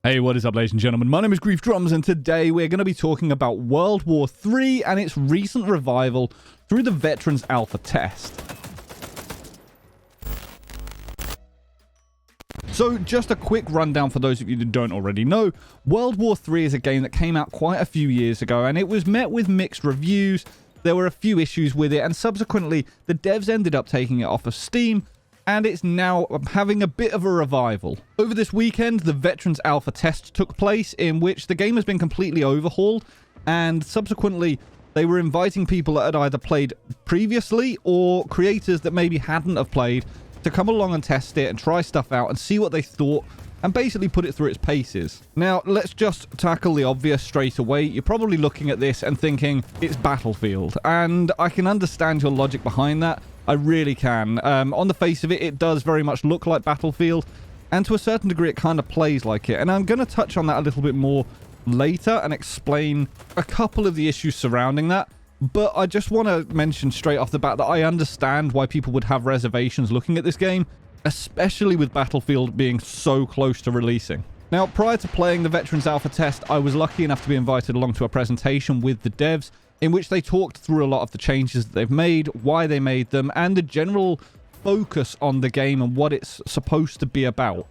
Hey, what is up, ladies and gentlemen? My name is Grief Drums, and today we're going to be talking about World War III and its recent revival through the Veterans Alpha test. So, just a quick rundown for those of you that don't already know. World War III is a game that came out quite a few years ago, and it was met with mixed reviews. There were a few issues with it, and subsequently, the devs ended up taking it off of Steam, and it's now having a bit of a revival. Over this weekend, the Veterans Alpha test took place, in which the game has been completely overhauled, and subsequently they were inviting people that had either played previously or creators that maybe hadn't have played to come along and test it and try stuff out and see what they thought and basically put it through its paces. Now, let's just tackle the obvious straight away. You're probably looking at this and thinking it's Battlefield, and I can understand your logic behind that. I really can. On the face of it, it does very much look like Battlefield, and to a certain degree, it kind of plays like it. And I'm going to touch on that a little bit more later and explain a couple of the issues surrounding that. But I just want to mention straight off the bat that I understand why people would have reservations looking at this game, especially with Battlefield being so close to releasing. Now, prior to playing the Veterans Alpha test, I was lucky enough to be invited along to a presentation with the devs, in which they talked through a lot of the changes that they've made, why they made them, and the general focus on the game and what it's supposed to be about.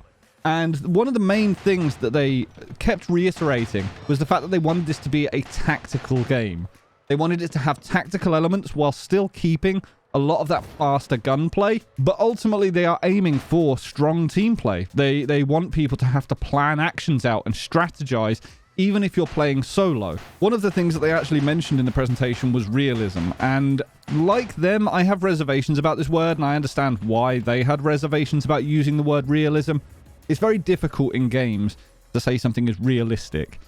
And one of the main things that they kept reiterating was the fact that they wanted this to be a tactical game. They wanted it to have tactical elements while still keeping a lot of that faster gunplay, but ultimately they are aiming for strong team play. They want people to have to plan actions out and strategize, even if you're playing solo. One of the things that they actually mentioned in the presentation was realism, and like them, I have reservations about this word, and I understand why they had reservations about using the word realism. It's very difficult in games to say something is realistic.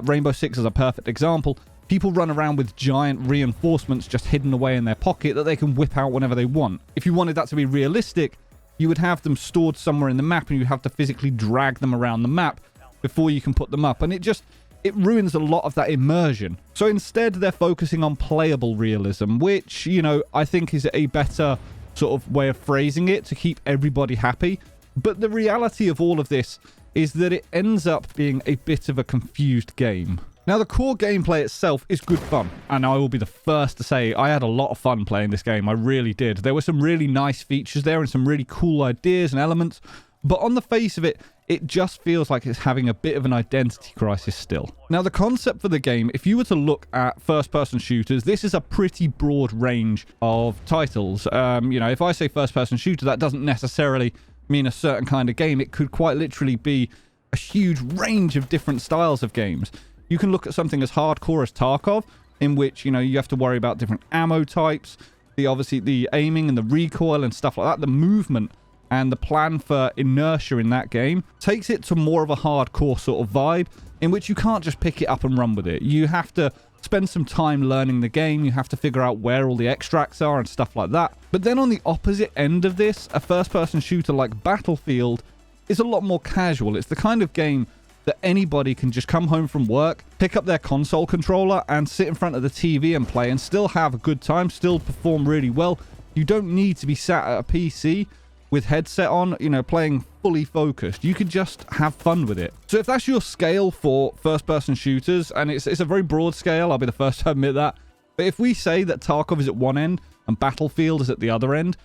Rainbow Six is a perfect example. People run around with giant reinforcements just hidden away in their pocket that they can whip out whenever they want. If you wanted that to be realistic, you would have them stored somewhere in the map, and you have to physically drag them around the map before you can put them up, and it ruins a lot of that immersion. So instead, they're focusing on playable realism, which, you know, I think is a better sort of way of phrasing it to keep everybody happy. But the reality of all of this is that it ends up being a bit of a confused game. Now, the core gameplay itself is good fun, and I will be the first to say I had a lot of fun playing this game. I really did. There were some really nice features there and some really cool ideas and elements, but on the face of it, it just feels like it's having a bit of an identity crisis still. Now, the concept for the game, if you were to look at first-person shooters, this is a pretty broad range of titles. If I say first-person shooter, that doesn't necessarily mean a certain kind of game. It could quite literally be a huge range of different styles of games. You can look at something as hardcore as Tarkov, in which, you have to worry about different ammo types, obviously the aiming and the recoil and stuff like that, the movement and the plan for inertia in that game takes it to more of a hardcore sort of vibe, in which you can't just pick it up and run with it. You have to spend some time learning the game, you have to figure out where all the extracts are and stuff like that. But then on the opposite end of this, a first-person shooter like Battlefield is a lot more casual. It's the kind of game that anybody can just come home from work, pick up their console controller and sit in front of the TV and play and still have a good time, still perform really well. You don't need to be sat at a PC with headset on, playing fully focused. You can just have fun with it. So if that's your scale for first-person shooters, and it's a very broad scale, I'll be the first to admit that, but if we say that Tarkov is at one end and Battlefield is at the other end,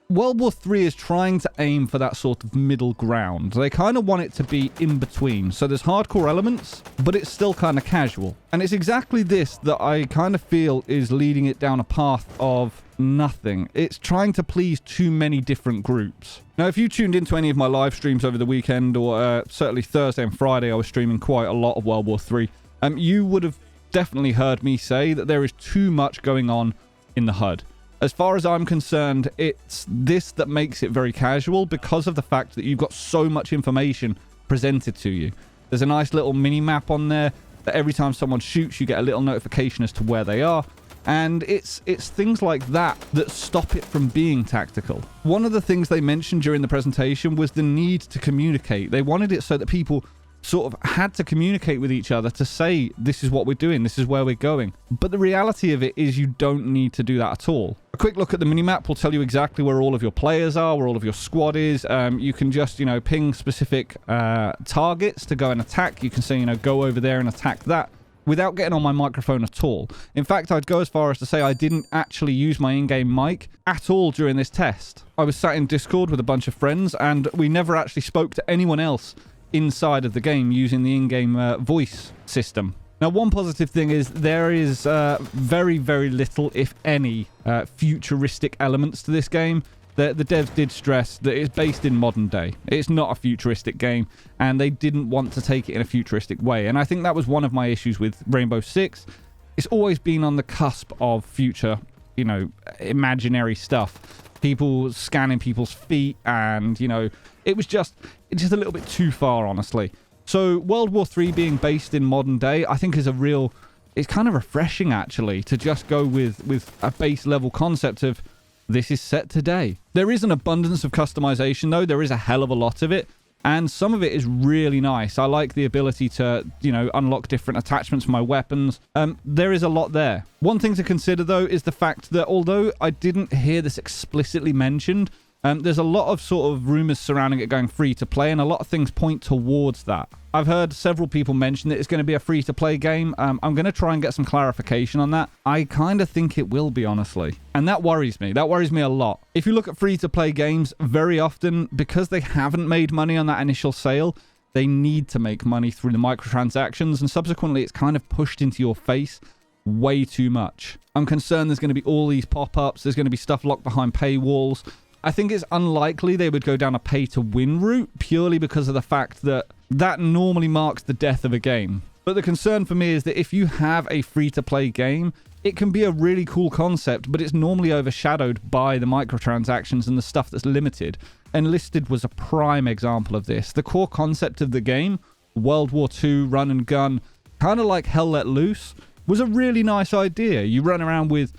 World War III is trying to aim for that sort of middle ground. They kind of want it to be in between. So there's hardcore elements, but it's still kind of casual. And it's exactly this that I kind of feel is leading it down a path of nothing. It's trying to please too many different groups. Now, if you tuned into any of my live streams over the weekend, or certainly Thursday and Friday, I was streaming quite a lot of World War III, you would have definitely heard me say that there is too much going on in the HUD. As far as I'm concerned, it's this that makes it very casual, because of the fact that you've got so much information presented to you. There's a nice little mini map on there that every time someone shoots, you get a little notification as to where they are. And it's things like that that stop it from being tactical. One of the things they mentioned during the presentation was the need to communicate. They wanted it so that people sort of had to communicate with each other to say, this is what we're doing, this is where we're going. But the reality of it is you don't need to do that at all. A quick look at the minimap will tell you exactly where all of your players are, where all of your squad is. You can just, you know, ping specific targets to go and attack. You can say, you know, go over there and attack that without getting on my microphone at all. In fact, I'd go as far as to say I didn't actually use my in-game mic at all during this test. I was sat in Discord with a bunch of friends, and we never actually spoke to anyone else inside of the game using the in-game voice system. Now, one positive thing is there is very, very little, if any, futuristic elements to this game. The devs did stress that it's based in modern day. It's not a futuristic game, and they didn't want to take it in a futuristic way. And I think that was one of my issues with Rainbow Six. It's always been on the cusp of future, you know, imaginary stuff. People scanning people's feet, and, you know, it's just a little bit too far, honestly. So World War III being based in modern day, I think is it's kind of refreshing, actually, to just go with a base level concept of this is set today. There is an abundance of customization, though. There is a hell of a lot of it, and some of it is really nice. I like the ability to, you know, unlock different attachments for my weapons. There is a lot there. One thing to consider, though, is the fact that although I didn't hear this explicitly mentioned, there's a lot of sort of rumors surrounding it going free to play, and a lot of things point towards that. I've heard several people mention that it's going to be a free to play game. I'm going to try and get some clarification on that. I kind of think it will be, honestly. And that worries me. That worries me a lot. If you look at free to play games, very often, because they haven't made money on that initial sale, they need to make money through the microtransactions, and subsequently it's kind of pushed into your face way too much. I'm concerned there's going to be all these pop-ups. There's going to be stuff locked behind paywalls. I think it's unlikely they would go down a pay-to-win route purely because of the fact that that normally marks the death of a game. But the concern for me is that if you have a free-to-play game, it can be a really cool concept, but it's normally overshadowed by the microtransactions and the stuff that's limited. Enlisted was a prime example of this. The core concept of the game, World War II, run and gun, kind of like Hell Let Loose, was a really nice idea. You run around with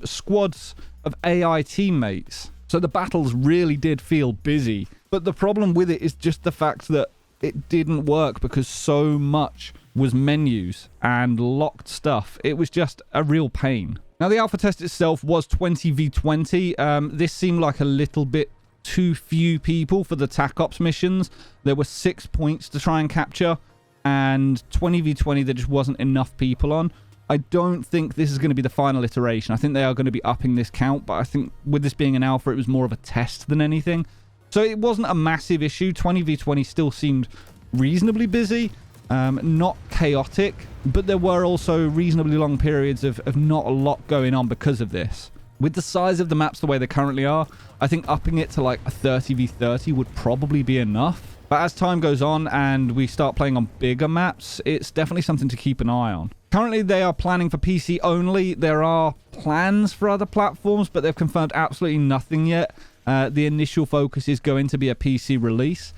squads of AI teammates. So the battles really did feel busy. But the problem with it is just the fact that it didn't work because so much was menus and locked stuff. It was just a real pain. Now, the alpha test itself was 20v20. This seemed like a little bit too few people for the TAC Ops missions. There were 6 points to try and capture, and 20v20 there just wasn't enough people on. I don't think this is going to be the final iteration. I think they are going to be upping this count, but I think with this being an alpha, it was more of a test than anything. So it wasn't a massive issue. 20v20 still seemed reasonably busy, not chaotic, but there were also reasonably long periods of not a lot going on because of this. With the size of the maps the way they currently are, I think upping it to like a 30v30 would probably be enough. But as time goes on and we start playing on bigger maps, it's definitely something to keep an eye on. Currently, they are planning for PC only. There are plans for other platforms, but they've confirmed absolutely nothing yet. The initial focus is going to be a PC release.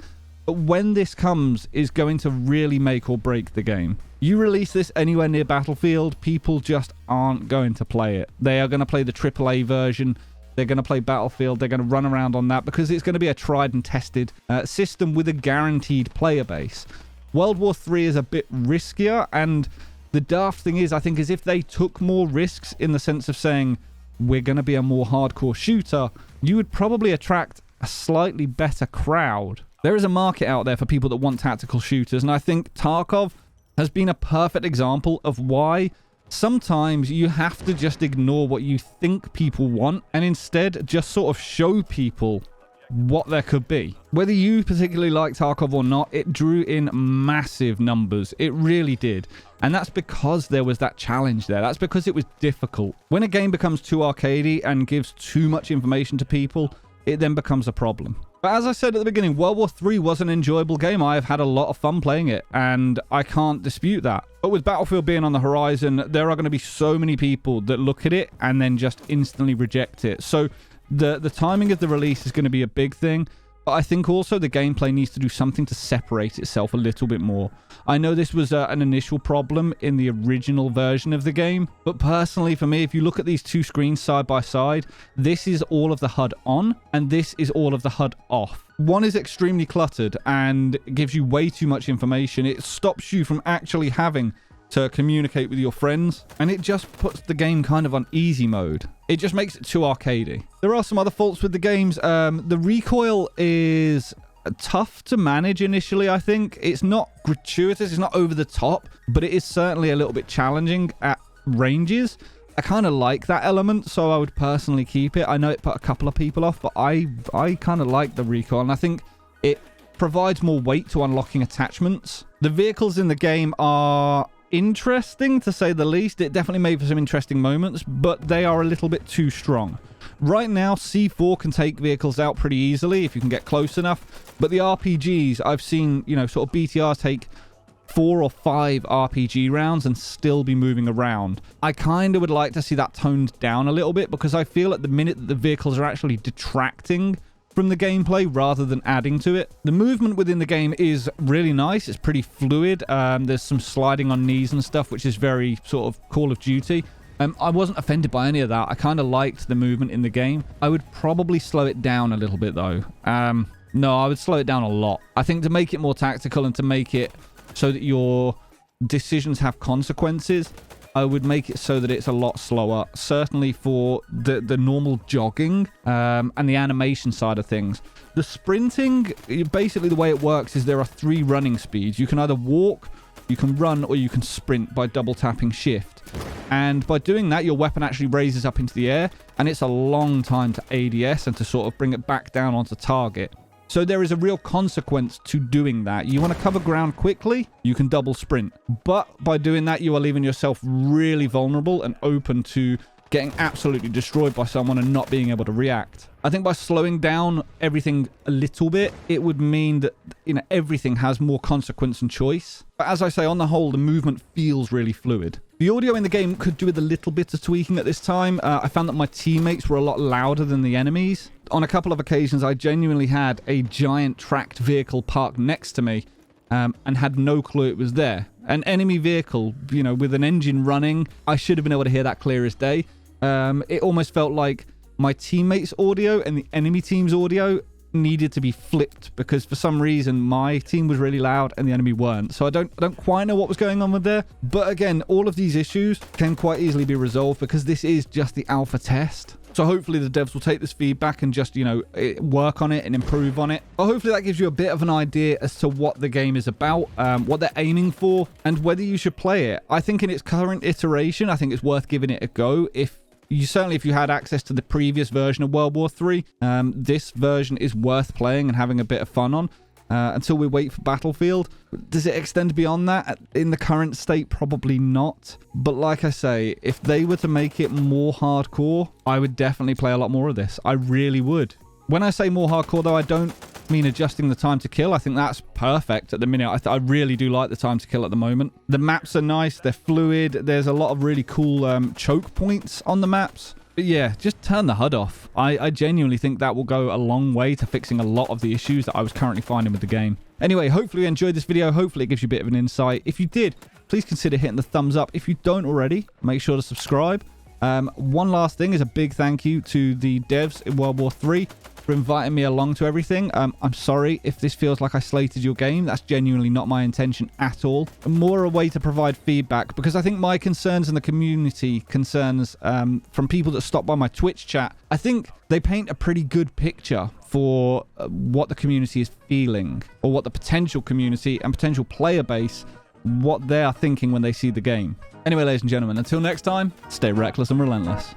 But when this comes, is going to really make or break the game. You release this anywhere near Battlefield, people just aren't going to play it. They are going to play the AAA version. They're going to play Battlefield. They're going to run around on that because it's going to be a tried and tested system with a guaranteed player base. World War III is a bit riskier, and the daft thing is, I think, is if they took more risks in the sense of saying, we're going to be a more hardcore shooter, you would probably attract a slightly better crowd. There is a market out there for people that want tactical shooters, and I think Tarkov has been a perfect example of why sometimes you have to just ignore what you think people want and instead just sort of show people what there could be. Whether you particularly like Tarkov or not, it drew in massive numbers. It really did. And that's because there was that challenge there. That's because it was difficult. When a game becomes too arcadey and gives too much information to people, it then becomes a problem. But as I said at the beginning, World War III was an enjoyable game. I have had a lot of fun playing it, and I can't dispute that. But with Battlefield being on the horizon, there are going to be so many people that look at it and then just instantly reject it. So the timing of the release is going to be a big thing. But I think also the gameplay needs to do something to separate itself a little bit more. I know this was an initial problem in the original version of the game, but personally for me, if you look at these two screens side by side, this is all of the HUD on and this is all of the HUD off. One is extremely cluttered and gives you way too much information. It stops you from actually having to communicate with your friends, and it just puts the game kind of on easy mode. It just makes it too arcadey. There are some other faults with the games. The recoil is tough to manage initially, I think. It's not gratuitous, it's not over the top, but it is certainly a little bit challenging at ranges. I kind of like that element, so I would personally keep it. I know it put a couple of people off, but I kind of like the recoil, and I think it provides more weight to unlocking attachments. The vehicles in the game are interesting, to say the least. It definitely made for some interesting moments, but they are a little bit too strong. Right now, C4 can take vehicles out pretty easily if you can get close enough, but the RPGs, I've seen, you know, sort of BTR take 4 or 5 RPG rounds and still be moving around. I kind of would like to see that toned down a little bit, because I feel at the minute that the vehicles are actually detracting from the gameplay rather than adding to it. The movement within the game is really nice. It's pretty fluid. There's some sliding on knees and stuff, which is very sort of Call of Duty. I wasn't offended by any of that. I kind of liked the movement in the game. I would probably slow it down a little bit though. No, I would slow it down a lot. I think to make it more tactical and to make it so that your decisions have consequences, I would make it so that it's a lot slower, certainly for the normal jogging and the animation side of things. The sprinting, basically the way it works is there are 3 running speeds. You can either walk, you can run, or you can sprint by double tapping shift. And by doing that, your weapon actually raises up into the air, and it's a long time to ADS and to sort of bring it back down onto target. So there is a real consequence to doing that. You want to cover ground quickly, you can double sprint. But by doing that, you are leaving yourself really vulnerable and open to getting absolutely destroyed by someone and not being able to react. I think by slowing down everything a little bit, it would mean that, you know, everything has more consequence and choice. But as I say, on the whole, the movement feels really fluid. The audio in the game could do with a little bit of tweaking at this time. I found that my teammates were a lot louder than the enemies. On a couple of occasions, I genuinely had a giant tracked vehicle parked next to me and had no clue it was there. An enemy vehicle, you know, with an engine running, I should have been able to hear that clear as day. It almost felt like my teammates' audio and the enemy team's audio needed to be flipped, because for some reason my team was really loud and the enemy weren't. So I don't quite know what was going on with there. But again, all of these issues can quite easily be resolved because this is just the alpha test. So hopefully the devs will take this feedback and just, you know, work on it and improve on it. But hopefully that gives you a bit of an idea as to what the game is about, what they're aiming for, and whether you should play it. I think in its current iteration, I think it's worth giving it a go. If you had access to the previous version of World War 3, this version is worth playing and having a bit of fun on. Until we wait for Battlefield. Does it extend beyond that? In the current state, probably not. But like I say, if they were to make it more hardcore, I would definitely play a lot more of this. I really would. When I say more hardcore, though, I don't mean adjusting the time to kill. I think that's perfect at the minute. I really do like the time to kill at the moment. The maps are nice. They're fluid. There's a lot of really cool choke points on the maps. But yeah, just turn the HUD off. I genuinely think that will go a long way to fixing a lot of the issues that I was currently finding with the game. Anyway, hopefully you enjoyed this video. Hopefully it gives you a bit of an insight. If you did, please consider hitting the thumbs up. If you don't already, make sure to subscribe. One last thing is a big thank you to the devs in World War 3 for inviting me along to everything. I'm sorry if this feels like I slated your game. That's genuinely not my intention at all. More a way to provide feedback, because I think my concerns and the community concerns from people that stop by my Twitch chat, I think they paint a pretty good picture for what the community is feeling, or what the potential community and potential player base, what they are thinking when they see the game. Anyway, ladies and gentlemen, until next time, stay reckless and relentless.